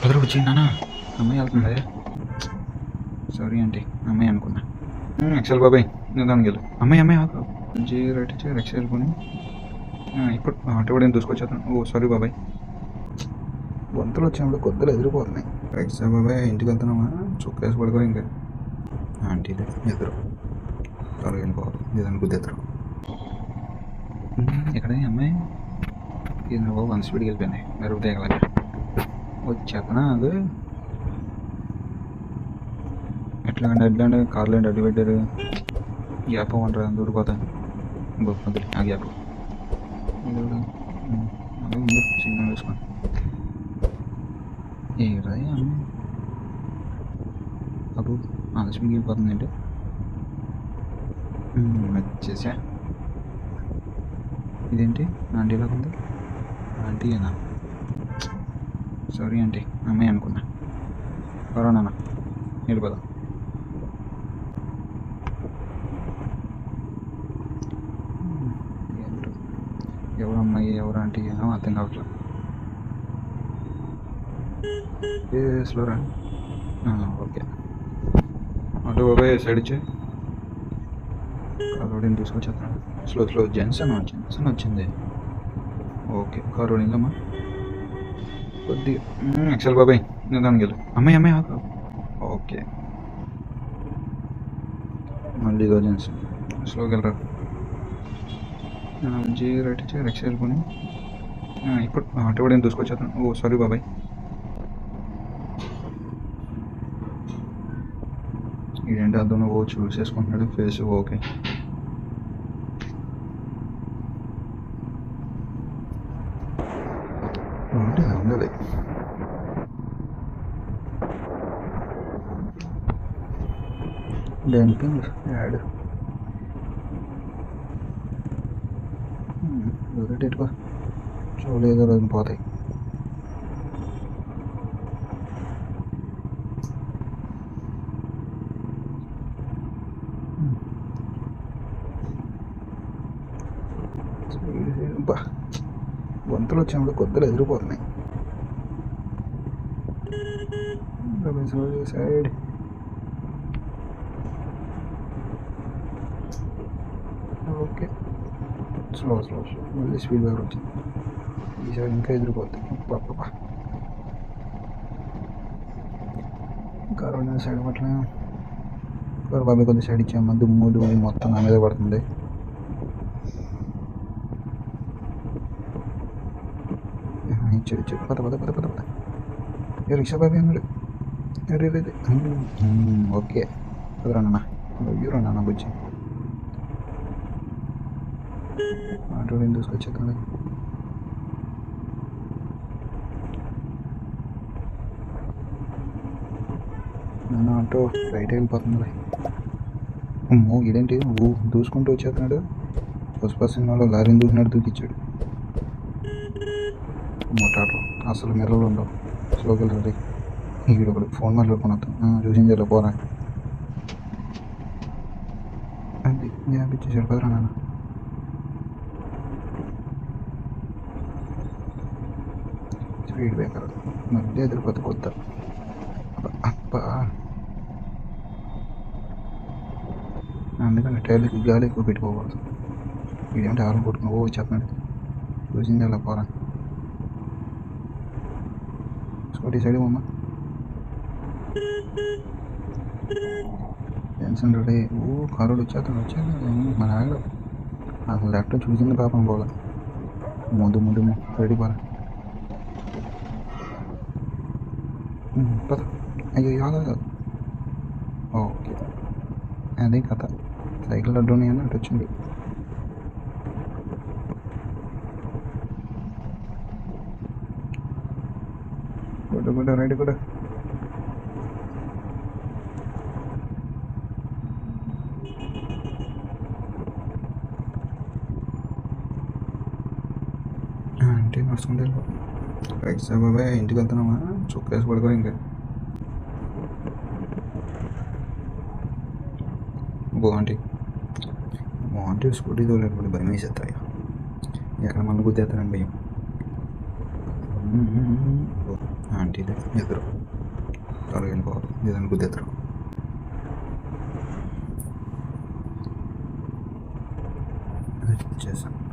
ఎదురు వచ్చి నాన్న అమ్మాయి వెళ్తుంది. సారీ ఆంటీ, అమ్మాయి అనుకున్నా. ఎక్సెల్ బాబాయ్ నిదానికి వెళ్ళు. అమ్మాయి ఆకు జీ రైట్ ఇచ్చి రిక్షా వెళ్ళిపోయి ఇప్పుడు ఆటో కూడా దూసుకొచ్చేస్తాను. ఓ సారీ బాబాయ్, వంతులు వచ్చినప్పుడు కొద్దిగా ఎదిరిపోతున్నాయి. రిక్షా బాబాయ్ ఇంటికి వెళ్తున్నామా? చుక్కేసి పడుకో ఇంకా. ఆంటీ ఎదురు త్వరగా వెళ్ళిపోవాలి, లేదని గుద్దెత్తరు. ఇక్కడ అమ్మాయి ఇది బాబు 1 స్పీడ్కి వెళ్ళిపోయింది. మెరుగు తేగలగా వచ్చేతనా అది ఎట్లాంటి కార్లు ఏంటి అడ్డు పెట్టారు. గ్యాప్ ఉంటారు దూరిపోతా గొప్పది ఆ గ్యాప్. అదే ముందు సిగ్నల్ వేసుకోండి. ఏడా అమ్మాయి అప్పుడు ఆలస్యం వెళ్ళిపోతుంది ఏంటి వచ్చేసా. ఇదేంటి ఆంటీలాగా ఉంది? ఆంటీయేనా? సారీ ఆంటీ, అమ్మాయి అనుకున్నా. కరోనా వెళ్ళిపోదాం. ఎవరు అమ్మాయి ఎవరు ఆంటీ ఏమో అర్థం కావట్లేదు. ఏ స్లోరా? ఓకే ఆటో బాబాయ్ సైడ్ ఇచ్చే కారోడిని తీసుకొచ్చేస్తాను. స్లో జెన్సన్ వచ్చింది. ఓకే కారోడిని అమ్మా కొద్దిగా ఎక్సెల్ బాబాయ్ నిదానికి వెళ్ళు. అమ్మాయి ఆకు. ఓకే మళ్ళీ ఇదో జెన్సన్ స్లోకి వెళ్ళరా. జీ రైట్ ఇచ్చి రిక్షా వెళ్ళిపోయి ఇప్పుడు ఆటో కూడా దూసుకొచ్చేస్తాను. ఓ సారీ బాబాయ్, ఇదేంటి అర్థంలో ఓ చూస్ చేసుకుంటున్నాడు ఫేస్. ఓకే ఉండదు. దేనికి యాడ్ ఎటుకో చూడలేదు రోజు పోతాయి. వంతులు వచ్చినప్పుడు కొద్దిగా ఎదిరిపోతున్నాయి. సైడ్ ఓకే స్లో మళ్ళీ స్పీడ్ బ్రేకర్ వచ్చింది. ఈసారి ఇంకా ఎదిరిపోతుంది. పాప కరోనా సైడ్ పట్ల బాబాయ్ కొద్దిగా సైడ్ ఇచ్చాము. దుమ్ము మొత్తం నా మీద పడుతుంది. ఇచ్చాడు పద ఏ రిక్షా బాబాయ్ అన్నాడు. అరే ఓకే కుదరన్నా నాన్న బుజ్జి ఆటో తీసుకొచ్చేస్తాడు. నాన్న ఆటో రైట్ వెళ్ళిపోతుంది. అమ్మో ఇదేంటి దూసుకుంటూ వచ్చేస్తున్నాడు. పుష్ప సినిమాలో లారీని దూకినాడు, దూకిచ్చాడు. మోటార్లు అసలు మెర్రలు ఉండవు. స్లోకి వెళ్ళి వీడు ఒకటి ఫోన్ మాట్లాడుకున్నాను. చూసింది ఇలా పోరా అది ఇచ్చేసాడు. పదరా నాన్న. స్పీడ్ బ్రేకర్ మళ్ళీ ఎదిరిపోతే కొత్త అబ్బా. అందుకని టైర్లకి గాలి ఎక్కువ పెట్టుకోకూడదు. వీడేంటి ఆరు కొట్టుకుని చెప్పండి. చూసింది అలా పోరా. స్కూటీ సైడ్ అమ్మ జెన్సన్ రెడీ. కారుడు వచ్చేస్తాడు. మన ఆగడు అసలు లెఫ్ట్ చూసింది పాపం పోలే. ముందు రెడీ పోరా. పద. అయ్యో కాదు. ఓకే అదే కథ. సైకిల్ అడ్డు ఉన్నాయని అటు వచ్చింది. కూడా రైట్ కూడా అంటే నడుచుకుంటే రిక్షా బాబాయ్ ఇంటికి వెళ్తున్నామా? చుక్కేసి పడుకో ఇంకా. బాగుంటే స్కూటీ తోలేటప్పుడు భయం వేసేస్తాయి. ఎక్కడ మన గుద్దేస్తారని భయం. ఆంటీదే ఎదురు త్వరగా వెళ్ళిపోవాలి, ఏదైనా గుద్ది ఎదురు. చేసాం.